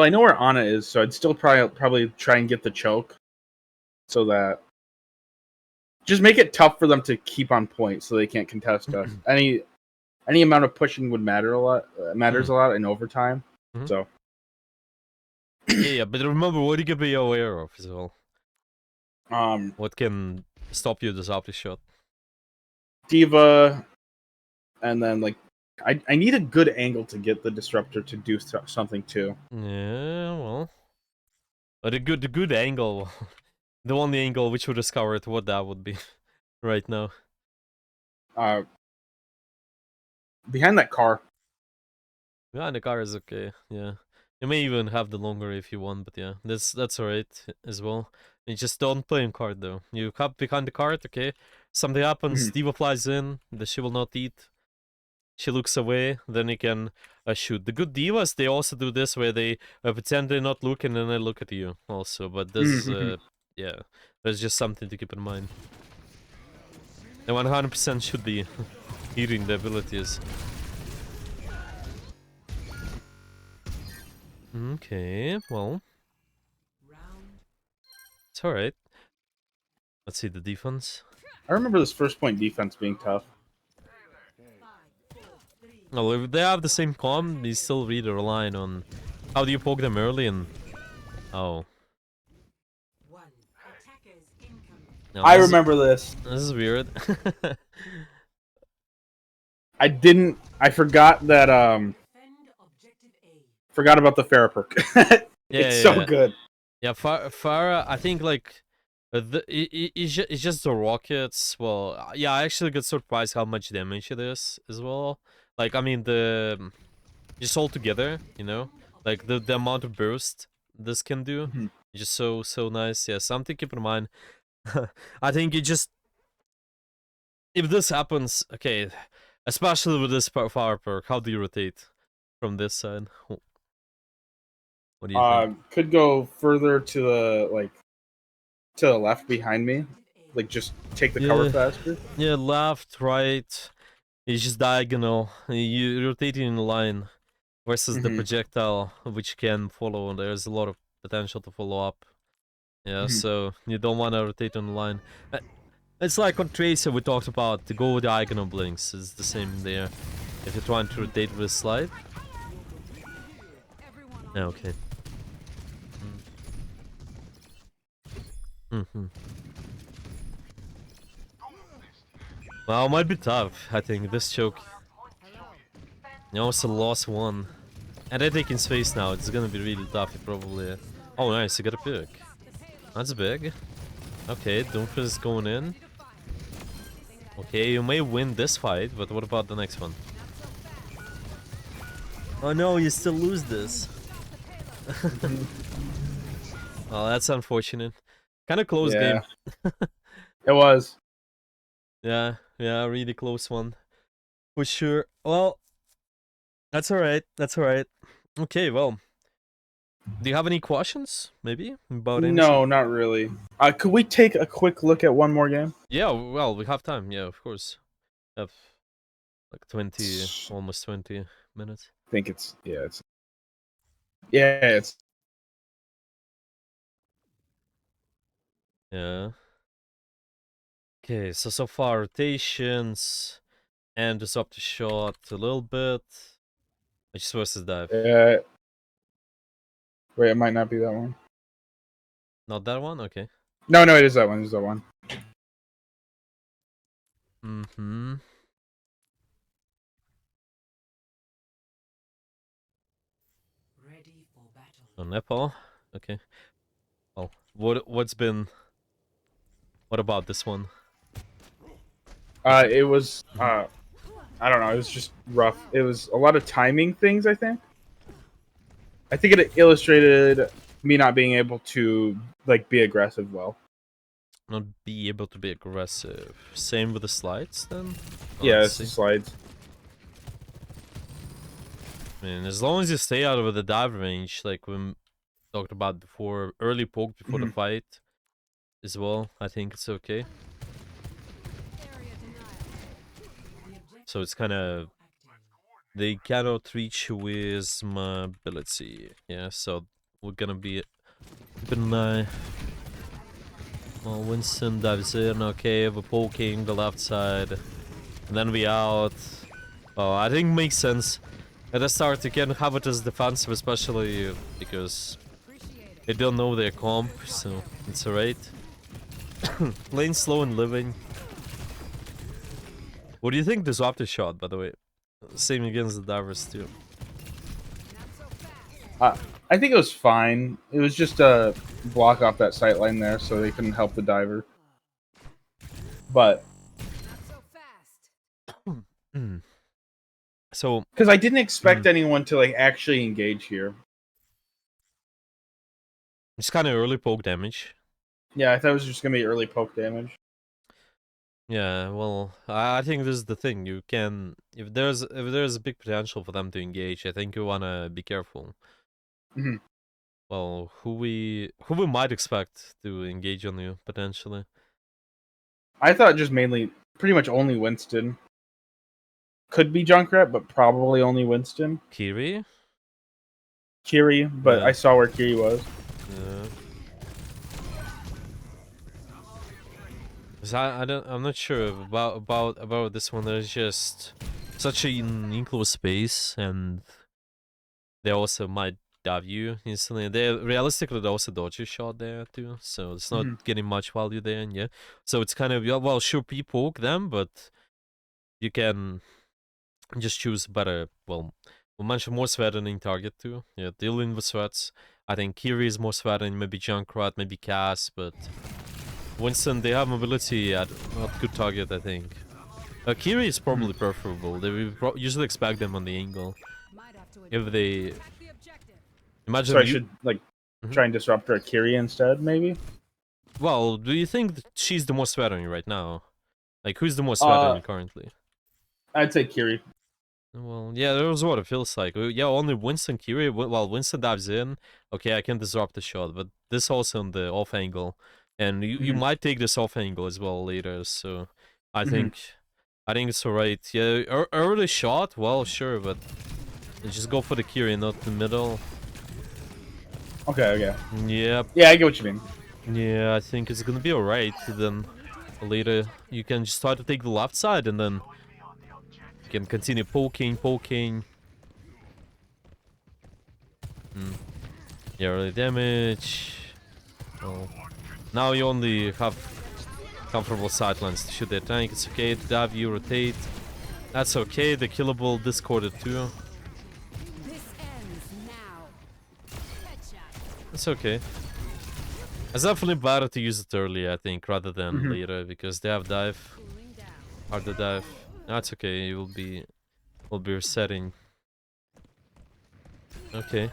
I know where Ana is, so I'd still probably try and get the choke, so that just make it tough for them to keep on point, so they can't contest us. Any amount of pushing would matter a lot. Matters a lot in overtime. So yeah, but remember what you can be aware of as well. What can stop you disrupt the shot? Diva, and then I need a good angle to get the disruptor to do something too. Yeah, well, but the good angle, the only angle which we discovered what that would be right now. Behind that car. Behind the car is okay. Yeah, you may even have the longer if you want, but yeah, that's alright as well. You just don't play in card though. You come behind the card, okay? Something happens, Diva flies in, she will not eat. She looks away, then you can shoot. The good divas, they also do this where they pretend they're not looking and they look at you also. But this, yeah, there's just something to keep in mind. They 100% should be eating the abilities. Okay, well, it's alright. Let's see the defense. I remember this first point defense being tough. Well, if they have the same comm, they still really relying on how do you poke them early and oh. No, I remember this. This is weird. I forgot that forgot about the Farah perk. It's so good. Yeah, Farah, I think like it's just the rockets. Well, yeah, I actually got surprised how much damage it is as well. Like, I mean, just all together, you know, like the amount of burst this can do, just so nice. Yeah, something to keep in mind. I think it just if this happens, okay, especially with this Farah perk, how do you rotate from this side? What do you think? Could go further to the to the left behind me, like just take the cover Yeah. faster. Yeah, left, right. It's just diagonal. You rotating in line versus the Mhm. projectile, which can follow. There's a lot of potential to follow up. Yeah, Mhm. so you don't want to rotate on the line. It's like on Tracer we talked about. The go diagonal blinks is the same there. If you're trying to rotate with a slide. Yeah, okay. Mm-hmm. Well, it might be tough, I think, this choke. You also lost one. And they're taking space now, it's gonna be really tough, probably. Oh, nice, you got a pick. That's big. Okay, Doomfist is going in. Okay, you may win this fight, but what about the next one? Oh no, you still lose this. Well, that's unfortunate. Kind of close Yeah, game. it was. Yeah, really close one. For sure. Well, that's alright, that's alright. Okay, well. Do you have any questions, maybe, about anything? No, not really. Could we take a quick look at one more game? Yeah, well, we have time, yeah, of course. Have like 20, almost 20 minutes. I think it's it's Yeah. Okay, so far rotations and just up the shot a little bit. Which versus dive? wait, it might not be that one. Not that one? Okay. No, it is that one. It is that one. Mm-hmm. Ready for battle. Oh, Nepal? Okay. Oh, what's been... What about this one? It was I don't know. It was just rough. It was a lot of timing things. I think it illustrated me not being able to like be aggressive well. Not be able to be aggressive. Same with the slides, then? Yeah, Let's it's the see. slides. I mean, as long as you stay out of the dive range, like we talked about before, early poke before the fight as well, I think it's okay. So it's kind of... They cannot reach with my ability. Yeah, so we're gonna be keeping an eye. Well, Winston dives in, okay, we're poking the left side. And then we out. Oh, I think makes sense. At the start, you can have it as defensive, especially because they don't know their comp, so it's alright. Playing slow and living. What do you think disruptor shot, by the way? Same against the divers too. I think it was fine. It was just a block off that sight line there, so they couldn't help the diver. But So, because I didn't expect anyone to like actually engage here. it's kind of early poke damage. Yeah, I thought it was just gonna be early poke damage. Yeah, well, I think this is the thing. You can, if there's a big potential for them to engage, I think you wanna be careful. Mhm. Well, who we might expect to engage on you potentially? I thought just mainly, pretty much only Winston. Could be Junkrat, but probably only Winston. Kiri? Kiri, but Yeah. I saw where Kiri was. Yeah. 'Cause I'm not sure about this one. There's just such an enclosed space, and they also might dive you instantly. They realistically they also dodge your shot there too, so it's not getting much value there. And yeah, so it's kind of, yeah, well, sure, poke them, but you can just choose better. Well, we mentioned more threatening target too. Yeah, dealing with threats. I think Kiri is more threatening, maybe Junkrat, maybe Cass, but Winston, they have mobility at not good target, I think. Kiri is probably preferable. They will usually expect them on the angle. If they... Imagine So I you... should like try and disrupt her Kiri instead, maybe. Well, do you think that she's the most threatening right now? Like, who's the most threatening currently? I'd say Kiri. Well, yeah, that was what it feels like. Yeah, only Winston Kiri. Well, Winston dives in. Okay, I can disrupt the shot, but this also on the off angle. and you might take this off angle as well later. So I Mhm. think it's alright. Yeah, early shot. Well, sure, but just go for the Kiri, not the middle. Okay. Yep. Yeah, I get what you mean. Yeah, I think it's gonna be alright. Then later you can just try to take the left side, and then you can continue poking. Yeah, early damage. Well, now you only have comfortable sidelines to shoot their tank. It's okay to dive, you rotate. That's okay. The killable discorded too. This ends now. Headshot. It's okay. It's definitely better to use it early, I think, rather than Mhm. later, because they have dive, Cooling down. hard to dive. That's okay. You will be resetting. Okay.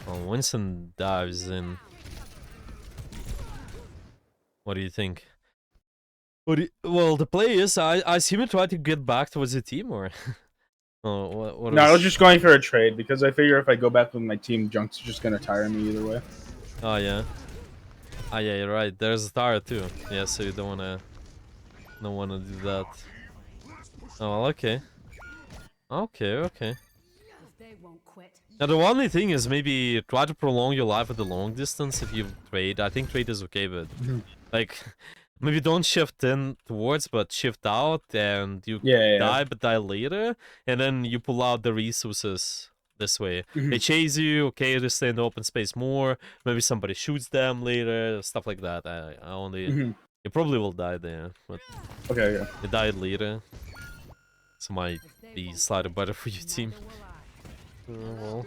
Well, Winston dives in. What do you think? Well, the play is I assume you try to get back towards the team, or oh, what No, I was was? just going for a trade because I figure if I go back with my team, Junk's just gonna tire me either way. Oh yeah. Ah yeah, you're right. There's a tower too. Yeah, so you don't wanna do that. Oh well, okay. Okay. If they won't quit. Now the only thing is maybe try to prolong your life at the long distance if you trade. I think trade is okay, but like maybe don't shift in towards, but shift out, and you Yeah. die, but die later, and then you pull out the resources this way. Mhm. They chase you, okay, they stay in the open space more. Maybe somebody shoots them later, stuff like that. I only Mhm. you probably will die there, but Okay. you died later, so might If they be won't slightly quit, better for your team. neither will I. Well.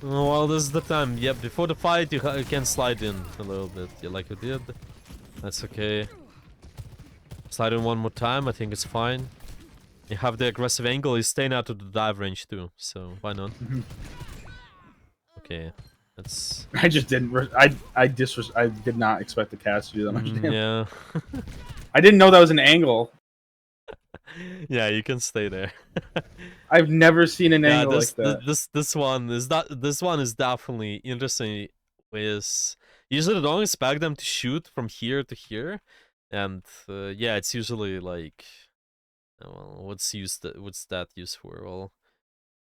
Oh, well, this is the time. Yeah, before the fight, you can slide in a little bit, yeah, like you did. That's okay. Slide in one more time, I think it's fine. You have the aggressive angle, he's staying out of the dive range too, so why not? Okay, that's... I just didn't. I did not expect the cast to do that much damage. yeah. I didn't know that was an angle. Yeah, you can stay there. I've never seen an Yeah, angle like that. this one is definitely interesting. Is usually don't expect them to shoot from here to here, and yeah, it's usually like, well, what's that used for? Well,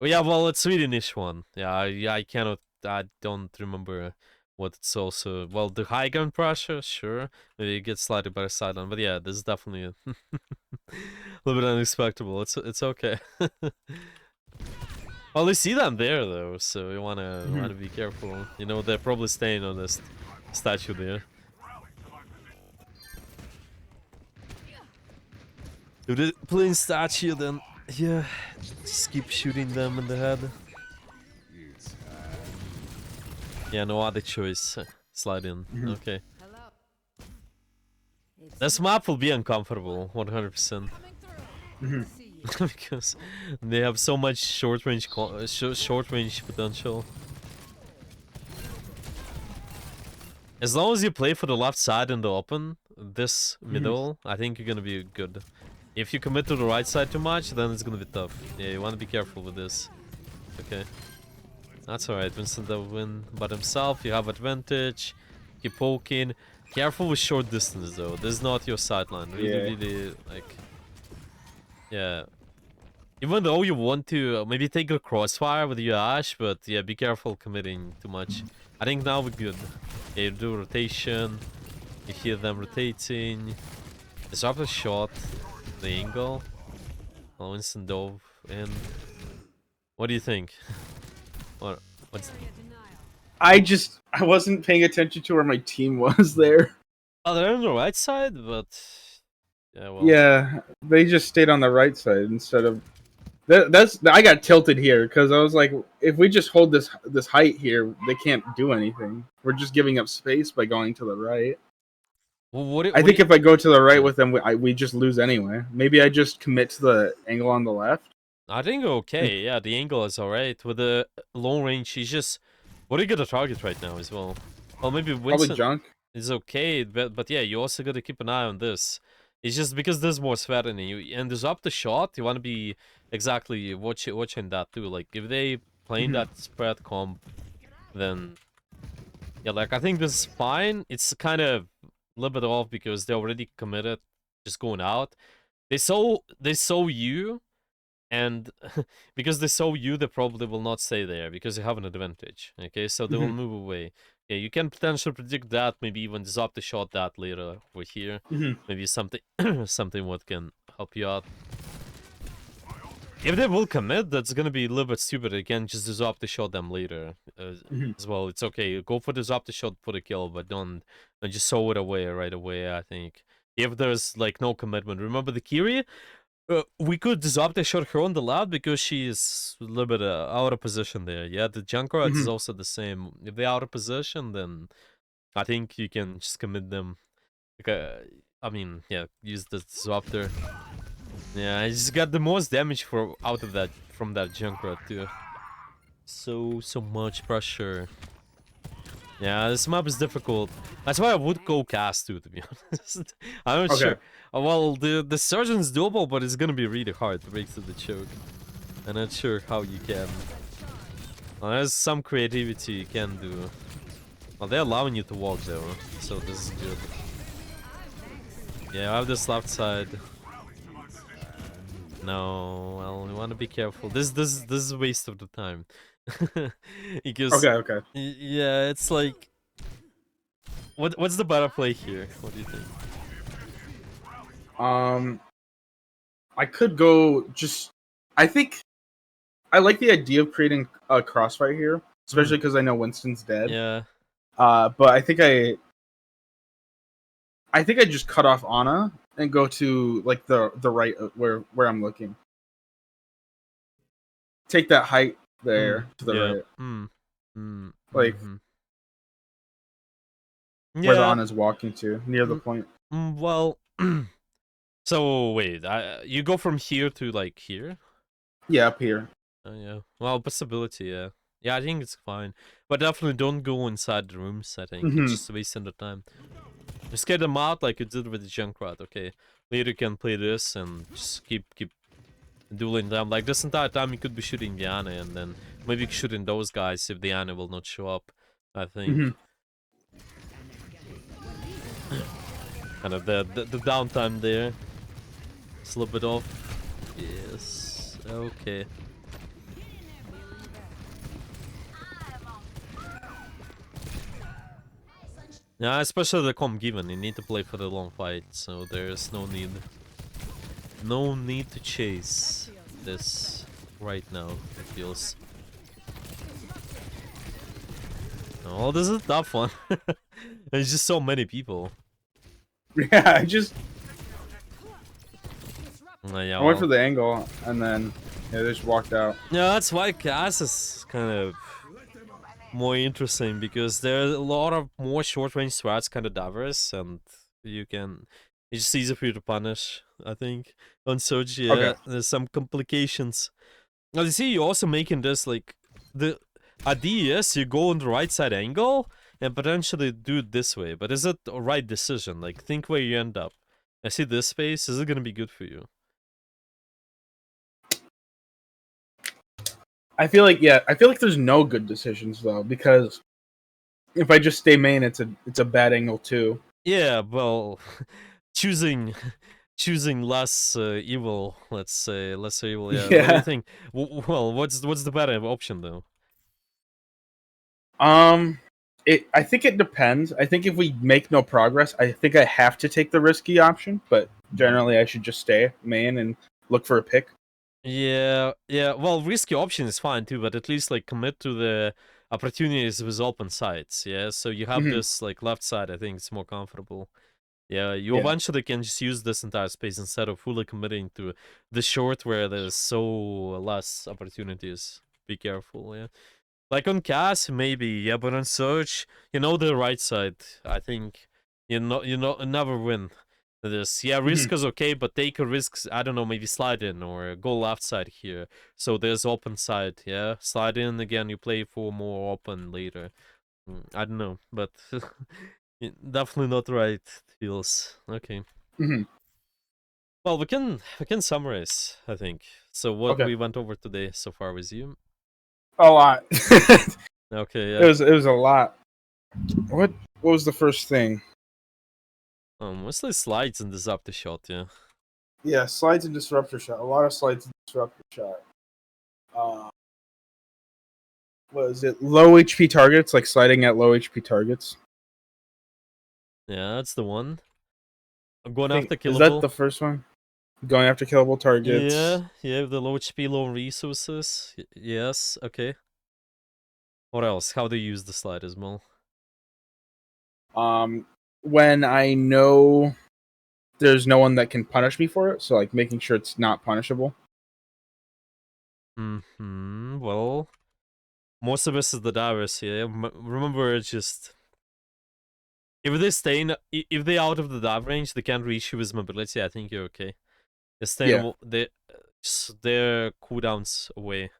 yeah, well, it's really niche one. Yeah, I don't remember what it's also. Well, the high gun pressure, sure, maybe it gets slightly better sideline, but yeah, this is definitely a little bit unexpected. It's okay. Well, they see them there though, so you wanna be careful. You know, they're probably staying on this statue there. If they're playing statue, then yeah, just keep shooting them in the head. Yeah, no other choice. Slide in. Okay. Hello. It's This map will be uncomfortable, 100%. coming through. See you. Because they have so much short range potential. As long as you play for the left side in the open, this middle, I think you're gonna be good. If you commit to the right side too much, then it's gonna be tough. Yeah, you wanna be careful with this. Okay. That's alright, Vincent will win by himself, you have advantage. Keep poking. Careful with short distance though, this is not your sideline. Really, like... Yeah. Even though you want to maybe take a crossfire with your Ash, but yeah, be careful committing too much. I think now we're good. Yeah, you do rotation, you hear them rotating. Disrupt a shot, the angle. I'll instant dove in. What do you think? What's... Area denial. I wasn't paying attention to where my team was there. Oh, they're on the right side, but... Yeah, well... Yeah, they just stayed on the right side instead of. I got tilted here because I was like, if we just hold this height here, they can't do anything. We're just giving up space by going to the right. Well, I think if I go to the right with them, we just lose anyway. Maybe I just commit to the angle on the left. I think okay, yeah, the angle is alright. With the long range, he's just... What are you gonna target right now as well? Well, maybe Probably Winston junk. is okay, but yeah, you also gotta keep an eye on this. It's just because there's more threatening. And there's up the shot, you wanna be exactly watching that too. Like if they playing Mhm. that spread comp, then yeah, like I think this is fine. It's kind of a little bit off because they already committed, just going out. They saw you, and because they saw you, they probably will not stay there because you have an advantage. Okay, so they will Mhm. move away. Yeah, you can potentially predict that. Maybe even drop the shot that later over here. Mhm. Maybe something something what can help you out. If they will commit, that's gonna be a little bit stupid. Again, just disrupt the shot them later Mhm. as well. It's okay. Go for disrupt the shot for the kill, but don't just throw it away right away. I think if there's like no commitment. Remember the Kiri? We could disrupt the shot her on the lab because she's a little bit out of position there. Yeah, the Junkrat is Mhm. also the same. If they're out of position, then I think you can just commit them. Like, I mean, yeah, use the disruptor. Yeah, I just got the most damage out of that from that Junkrat too. So much pressure. Yeah, this map is difficult. That's why I would go cast too, to be honest. I'm not Okay. sure. Well, the Surgeon's doable, but it's gonna be really hard to break through the choke. I'm not sure how you can. Well, there's some creativity you can do. Well, they're allowing you to walk though, so this is good. Yeah, I have this left side. No, well, you want to be careful. This is a waste of the time. Because Okay. yeah, it's like what's the better play here? What do you think? I could go just. I think I like the idea of creating a crossfire here, especially because I know Winston's dead. Yeah. But I think I just cut off Anna and go to like the right where I'm looking. Take that height there to the Yeah. right, like Mhm. where the Yeah. Anna's walking to, near the point. Well. So wait, you go from here to like here? Yeah, up here. Oh yeah. Well, possibility, yeah. Yeah, I think it's fine. But definitely don't go inside the rooms, I think. It's Mhm. just wasting the time. Just get them out like you did with the Junkrat, okay? Later you can play this and just keep dueling them. Like this entire time you could be shooting Diana and then maybe shooting those guys if Diana will not show up, I think. Mhm. Kind of the downtime there. It's a little bit off. Yes. Okay. Yeah, especially the comp given, you need to play for the long fight, so there's no need to chase this right now, it feels. Oh, this is a tough one. There's just so many people. Yeah, I just Yeah, I went for the angle and then they just walked out. yeah, that's why Cass is kind of more interesting because there are a lot of more short range strats, kind of diverse, and it's just easier for you to punish. I think on Surge, yeah, Okay. there's some complications. Now you see, you're also making this like the idea is you go on the right side angle and potentially do it this way, but is it the right decision? Like think where you end up. I see this space. Is it gonna be good for you? I feel like there's no good decisions though, because if I just stay main, it's a bad angle too. Yeah, well, choosing less evil, let's say lesser evil. Yeah. What do you Yeah. think? Well, what's the better option though? I think it depends. I think if we make no progress, I think I have to take the risky option, but generally I should just stay main and look for a pick. Yeah, yeah. Well, risky option is fine too, but at least like commit to the opportunities with open sides. Yeah, so you have Mhm. this like left side. I think it's more comfortable. Yeah, you Yeah. eventually can just use this entire space instead of fully committing to the short where there's so less opportunities. Be careful, yeah. Like on Cass, maybe, yeah, but on Surge, the right side. I think never win this. Yeah, risk Mhm. is okay, but take a risk. I don't know, maybe slide in or go left side here. So there's open side. Yeah, slide in again. You play for more open later. I don't know, but definitely not right. Feels okay. Hmm. Well, we can summarize, I think. So what Okay. we went over today so far with you. A lot. it Okay, yeah. was a lot. What was the first thing? Mostly slides in this up the shot, yeah. Yeah, slides and disruptor shot. A lot of slides and disruptor shot. Was it low HP targets, like sliding at low HP targets? Yeah, that's the one. I'm going I think, after is that killable. the first one? Going after killable targets. Yeah, the low HP, low resources. Yes, okay. What else? How do you use the slide as well? When I know there's no one that can punish me for it, so like making sure it's not punishable. Well, most of us is the divers here. Remember, it's just if they stay if they out of the dive range, they can't reach you with mobility. I think you're okay. They're staying. Yeah. They're cooldowns away.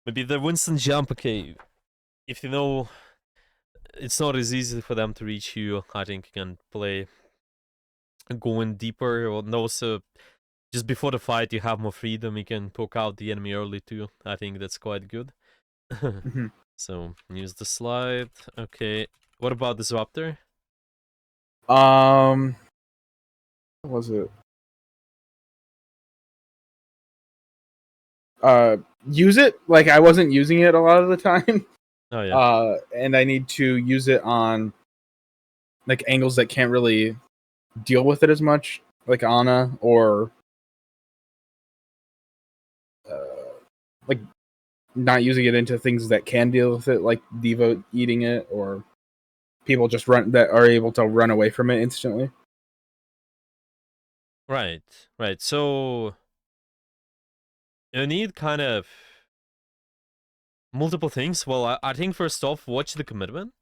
Maybe the Winston jump. Okay, if you know, it's not as easy for them to reach you. I think you can play going deeper, or also just before the fight, you have more freedom. You can poke out the enemy early too. I think that's quite good. Hmm. So use the slide. Okay. What about disruptor? What was it? Use it. Like I wasn't using it a lot of the time. Oh yeah. And I need to use it on like angles that can't really deal with it as much, like Ana or like not using it into things that can deal with it, like Devo eating it or people just run that are able to run away from it instantly. Right. Right. So you need kind of multiple things. Well, I think first off, watch the commitment.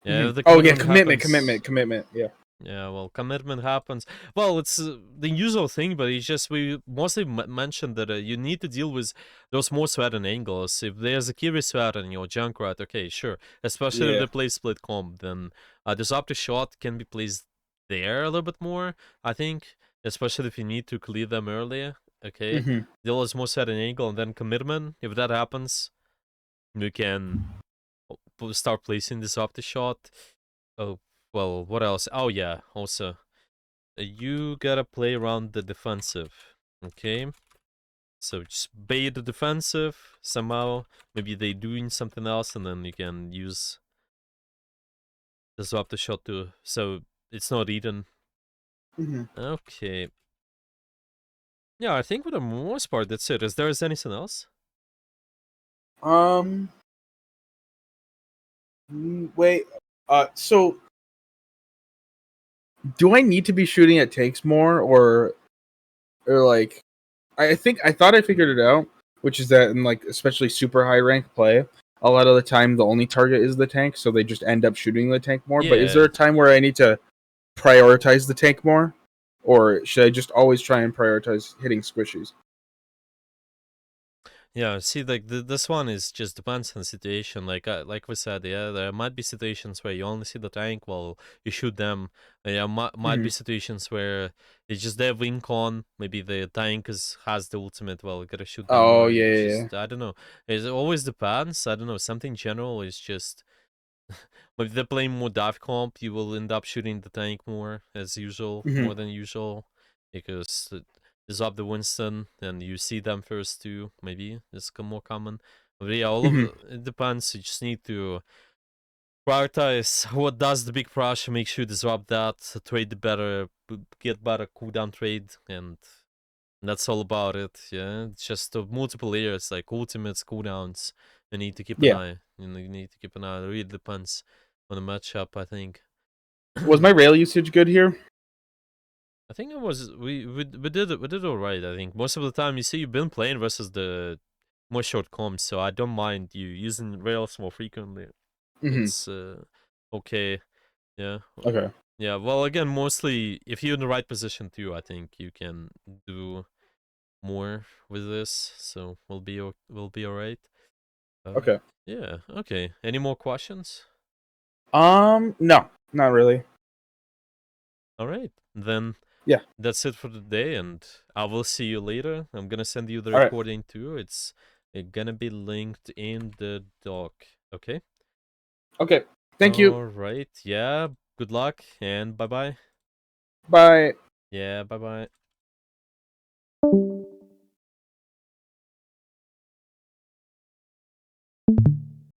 Yeah, if the Oh yeah, commitment happens. commitment. Yeah. Yeah, well, commitment happens. Well, it's the usual thing, but it's just we mostly mentioned that you need to deal with those more threatened angles. If there's a curious threat in your Junkrat, okay, sure. Especially if Yeah. they play split comp, then disruptor shot can be placed there a little bit more, I think. Especially if you need to clear them earlier, okay. Hmm. Deal with more threatened angle, and then commitment. If that happens, you can start placing disruptor shot. Oh, well, what else? Oh yeah, also you gotta play around the defensive, okay? So just bait the defensive somehow. Maybe they doing something else, and then you can use disrupt the shot to so it's not eaten. Hmm. Okay. Yeah, I think for the most part that's it. Is there anything else? Um. Wait. So do I need to be shooting at tanks more, or like I thought I figured it out, which is that in like especially super high rank play, a lot of the time the only target is the tank, so they just end up shooting the tank more. But is there Yeah. a time where I need to prioritize the tank more, or should I just always try and prioritize hitting squishies? Yeah, see, like this one is just depends on the situation. Like we said, yeah, there might be situations where you only see the tank while you shoot them. Yeah, might Hmm. be situations where it's just their wing con. Maybe the tank has the ultimate. Well, you gotta shoot them Oh more. yeah, It's yeah, just I don't know. It always depends. I don't know. Something general is just if they're playing more dive comp, you will end up shooting the tank more as usual, yeah. more than usual, because it's up the Winston and you see them first too. Maybe it's more common. But yeah, all of Hmm. it depends. You just need to prioritize what does the big rush. Make sure you disrupt that, trade the better, get better cooldown trade, and that's all about it. Yeah, it's just multiple layers like ultimates, cooldowns. You need to keep an Yeah. eye. You need to keep an eye. It really depends on the matchup. I think. Was my rail usage good here? I think it was we did all right. I think most of the time you see you've been playing versus the more short comps, so I don't mind you using rails more frequently. Hmm. It's okay. Yeah. Okay. Yeah. Well, again, mostly if you're in the right position too, I think you can do more with this. So we'll be alright. Okay. Yeah. Okay. Any more questions? No, not really. All right. Then Yeah. that's it for today, and I will see you later. I'm gonna send you the All right. recording too. It's gonna be linked in the doc. Okay. Okay. Thank you. All right. Yeah. Good luck and bye bye. Bye. Yeah. Bye bye.